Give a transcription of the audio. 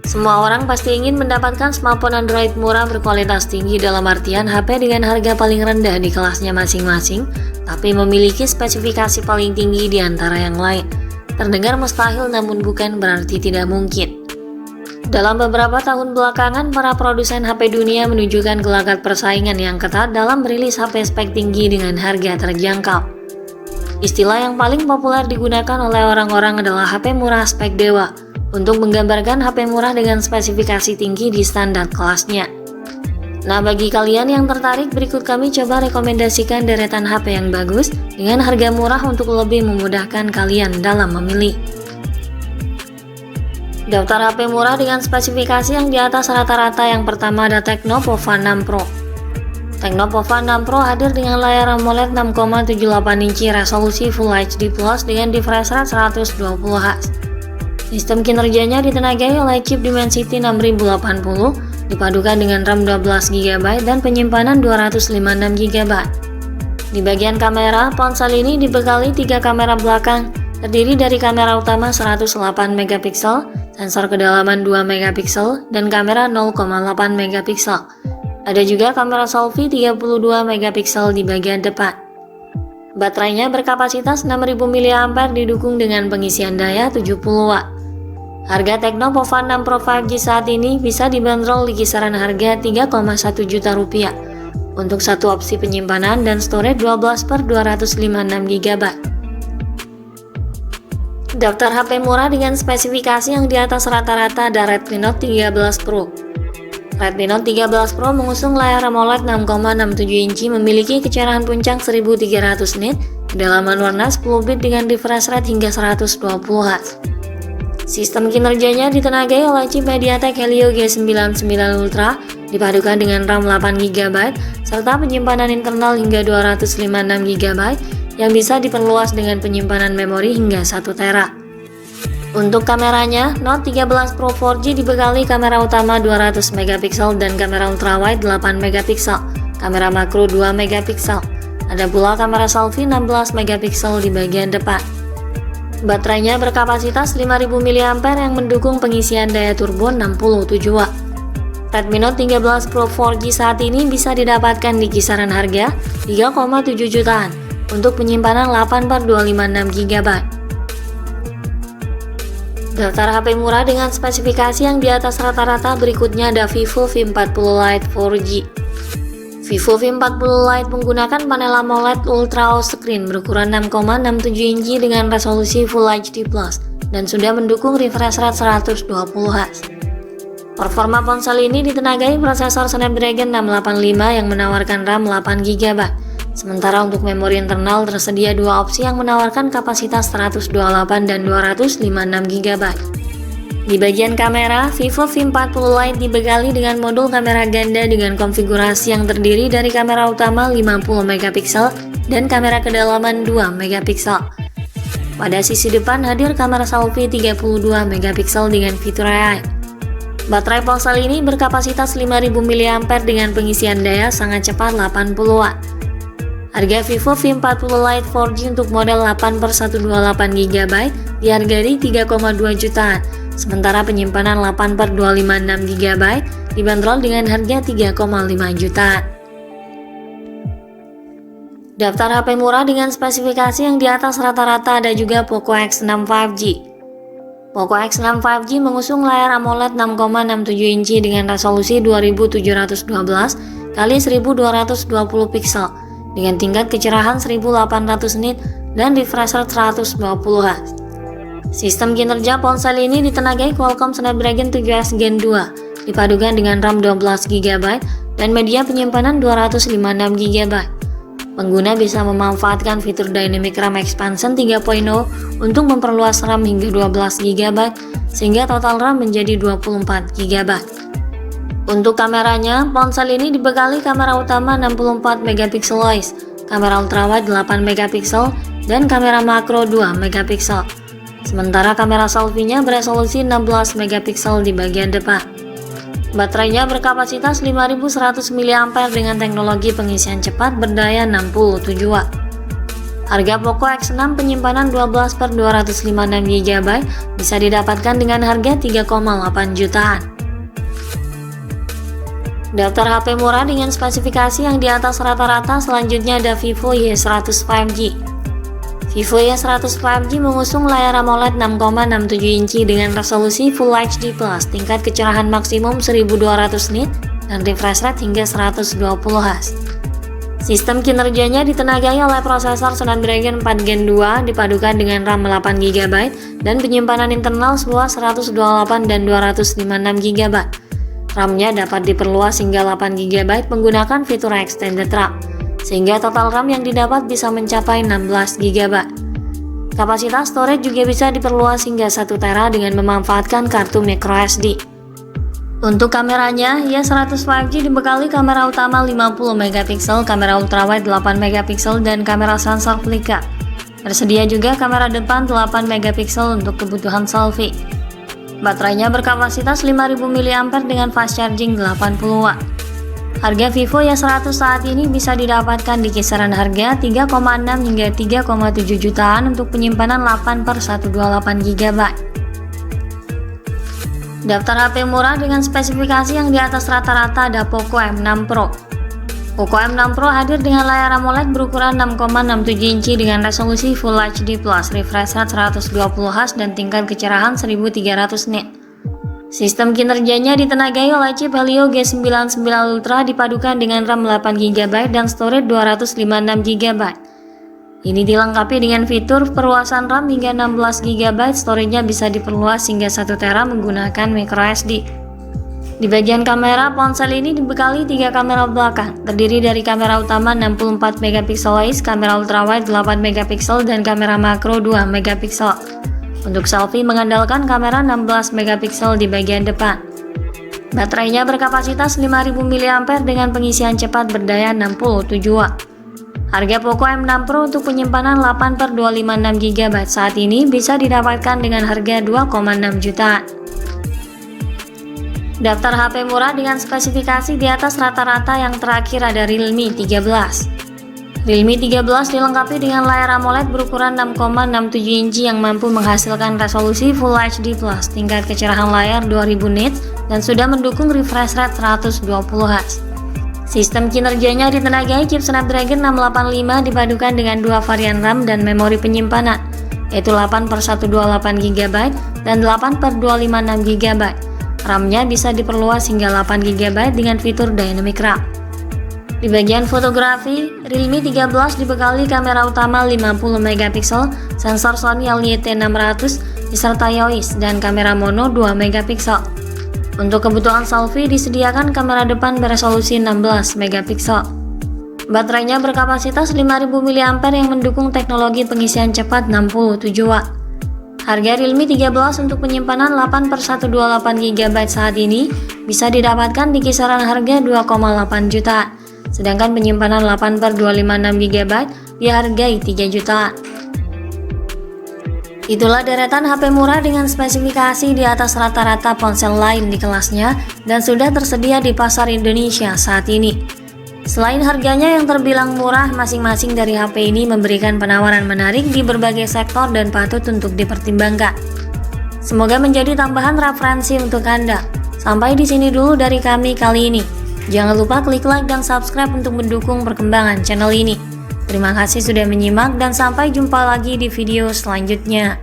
Semua orang pasti ingin mendapatkan smartphone Android murah berkualitas tinggi dalam artian HP dengan harga paling rendah di kelasnya masing-masing, tapi memiliki spesifikasi paling tinggi di antara yang lain. Terdengar mustahil namun bukan berarti tidak mungkin. Dalam beberapa tahun belakangan, para produsen HP dunia menunjukkan gelagat persaingan yang ketat dalam merilis HP spek tinggi dengan harga terjangkau. Istilah yang paling populer digunakan oleh orang-orang adalah HP murah spek dewa, untuk menggambarkan HP murah dengan spesifikasi tinggi di standar kelasnya. Nah, bagi kalian yang tertarik, berikut kami coba rekomendasikan deretan HP yang bagus dengan harga murah untuk lebih memudahkan kalian dalam memilih. Daftar HP murah dengan spesifikasi yang di atas rata-rata. Yang pertama ada Tecno Pova 6 Pro. Tecno Pova 6 Pro hadir dengan layar AMOLED 6,78 inci resolusi Full HD Plus dengan refresh rate 120Hz. Sistem kinerjanya ditenagai oleh chip Dimensity 6080, dipadukan dengan RAM 12GB dan penyimpanan 256GB. Di bagian kamera, ponsel ini dibekali 3 kamera belakang, terdiri dari kamera utama 108MP, sensor kedalaman 2MP, dan kamera 0,8MP. Ada juga kamera selfie 32MP di bagian depan. Baterainya berkapasitas 6000 mAh didukung dengan pengisian daya 70W. Harga Tecno Pova 6 Pro 5G saat ini bisa dibanderol di kisaran harga 3,1 juta rupiah untuk satu opsi penyimpanan dan storage 12/256GB. Daftar HP murah dengan spesifikasi yang di atas rata-rata ada Redmi Note 13 Pro. Redmi Note 13 Pro mengusung layar AMOLED 6,67 inci, memiliki kecerahan puncak 1300 nit, kedalaman warna 10 bit dengan refresh rate hingga 120Hz. Sistem kinerjanya ditenagai oleh chip MediaTek Helio G99 Ultra, dipadukan dengan RAM 8GB, serta penyimpanan internal hingga 256GB yang bisa diperluas dengan penyimpanan memori hingga 1TB. Untuk kameranya, Note 13 Pro 4G dibekali kamera utama 200MP dan kamera ultrawide 8MP, kamera makro 2MP. Ada pula kamera selfie 16MP di bagian depan. Baterainya berkapasitas 5000 mAh yang mendukung pengisian daya turbo 67W. Redmi Note 13 Pro 4G saat ini bisa didapatkan di kisaran harga 3,7 jutaan untuk penyimpanan 8/256GB. Daftar HP murah dengan spesifikasi yang di atas rata-rata berikutnya ada Vivo V40 Lite 4G. Vivo V40 Lite menggunakan panel AMOLED Ultra Screen berukuran 6,67 inci dengan resolusi Full HD Plus dan sudah mendukung refresh rate 120Hz. Performa ponsel ini ditenagai prosesor Snapdragon 685 yang menawarkan RAM 8GB. Sementara untuk memori internal tersedia dua opsi yang menawarkan kapasitas 128 dan 256GB. Di bagian kamera, Vivo V40 Lite dibekali dengan modul kamera ganda dengan konfigurasi yang terdiri dari kamera utama 50MP dan kamera kedalaman 2MP. Pada sisi depan hadir kamera selfie 32MP dengan fitur AI. Baterai ponsel ini berkapasitas 5000 mAh dengan pengisian daya sangat cepat 80W. Harga Vivo V40 Lite 4G untuk model 8/128GB dihargai 3,2 jutaan. Sementara penyimpanan 8/256GB dibanderol dengan harga 3,5 juta. Daftar HP murah dengan spesifikasi yang di atas rata-rata ada juga Poco X6 5G. Poco X6 5G mengusung layar AMOLED 6,67 inci dengan resolusi 2712 x 1220 pixel dengan tingkat kecerahan 1800 nit dan refresh rate 120Hz. Sistem kinerja ponsel ini ditenagai Qualcomm Snapdragon 7S Gen 2, dipadukan dengan RAM 12GB dan media penyimpanan 256GB. Pengguna bisa memanfaatkan fitur Dynamic RAM Expansion 3.0 untuk memperluas RAM hingga 12GB sehingga total RAM menjadi 24GB. Untuk kameranya, ponsel ini dibekali kamera utama 64MP OIS, kamera ultrawide 8MP dan kamera makro 2MP. Sementara kamera selfie-nya beresolusi 16MP di bagian depan. Baterainya berkapasitas 5100 mAh dengan teknologi pengisian cepat berdaya 67W. Harga Poco X6 penyimpanan 12/256 GB bisa didapatkan dengan harga 3,8 jutaan. Daftar HP murah dengan spesifikasi yang di atas rata-rata selanjutnya ada Vivo Y100 5G. Vivo Y100 5G mengusung layar AMOLED 6,67 inci dengan resolusi Full HD+, tingkat kecerahan maksimum 1200 nit, dan refresh rate hingga 120 Hz. Sistem kinerjanya ditenagai oleh prosesor Snapdragon 4 Gen 2 dipadukan dengan RAM 8 GB dan penyimpanan internal seluas 128 dan 256 GB. RAM-nya dapat diperluas hingga 8 GB menggunakan fitur Extended RAM, sehingga total RAM yang didapat bisa mencapai 16 GB. Kapasitas storage juga bisa diperluas hingga 1 TB dengan memanfaatkan kartu microSD. Untuk kameranya, Y100 5G dibekali kamera utama 50 MP, kamera ultrawide 8 MP, dan kamera sensor flicker. Tersedia juga kamera depan 8 MP untuk kebutuhan selfie. Baterainya berkapasitas 5000 mAh dengan fast charging 80 Watt. Harga Vivo Y100 saat ini bisa didapatkan di kisaran harga 3,6 hingga 3,7 jutaan untuk penyimpanan 8/128 GB. Daftar HP murah dengan spesifikasi yang di atas rata-rata ada Poco M6 Pro. Poco M6 Pro hadir dengan layar AMOLED berukuran 6,67 inci dengan resolusi Full HD+, refresh rate 120 Hz dan tingkat kecerahan 1300 nit. Sistem kinerjanya ditenagai oleh chip Helio G99 Ultra dipadukan dengan RAM 8 GB dan storage 256 GB. Ini dilengkapi dengan fitur perluasan RAM hingga 16 GB, storage-nya bisa diperluas hingga 1 TB menggunakan microSD. Di bagian kamera, ponsel ini dibekali 3 kamera belakang, terdiri dari kamera utama 64 MP AIS, kamera ultrawide 8 MP, dan kamera makro 2 MP. Untuk selfie mengandalkan kamera 16 MP di bagian depan. Baterainya berkapasitas 5000 mAh dengan pengisian cepat berdaya 67 Watt. Harga Poco M6 Pro untuk penyimpanan 8/256 GB saat ini bisa didapatkan dengan harga 2,6 jutaan. Daftar HP murah dengan spesifikasi di atas rata-rata yang terakhir ada Realme 13. Realme 13 dilengkapi dengan layar AMOLED berukuran 6,67 inci yang mampu menghasilkan resolusi Full HD+, tingkat kecerahan layar 2000 nits, dan sudah mendukung refresh rate 120 Hz. Sistem kinerjanya ditenagai chip Snapdragon 685 dipadukan dengan 2 varian RAM dan memori penyimpanan, yaitu 8/128 GB dan 8/256 GB. RAM-nya bisa diperluas hingga 8 GB dengan fitur Dynamic RAM. Di bagian fotografi, Realme 13 dibekali kamera utama 50 MP, sensor Sony LYT600 disertai OIS, dan kamera mono 2 MP. Untuk kebutuhan selfie disediakan kamera depan beresolusi 16 MP. Baterainya berkapasitas 5000 mAh yang mendukung teknologi pengisian cepat 67 Watt. Harga Realme 13 untuk penyimpanan 8/128 GB saat ini bisa didapatkan di kisaran harga 2,8 jutaan, sedangkan penyimpanan 8/256 GB dihargai 3 jutaan. Itulah deretan HP murah dengan spesifikasi di atas rata-rata ponsel lain di kelasnya dan sudah tersedia di pasar Indonesia saat ini. Selain harganya yang terbilang murah, masing-masing dari HP ini memberikan penawaran menarik di berbagai sektor dan patut untuk dipertimbangkan. Semoga menjadi tambahan referensi untuk Anda. Sampai di sini dulu dari kami kali ini. Jangan lupa klik like dan subscribe untuk mendukung perkembangan channel ini. Terima kasih sudah menyimak dan sampai jumpa lagi di video selanjutnya.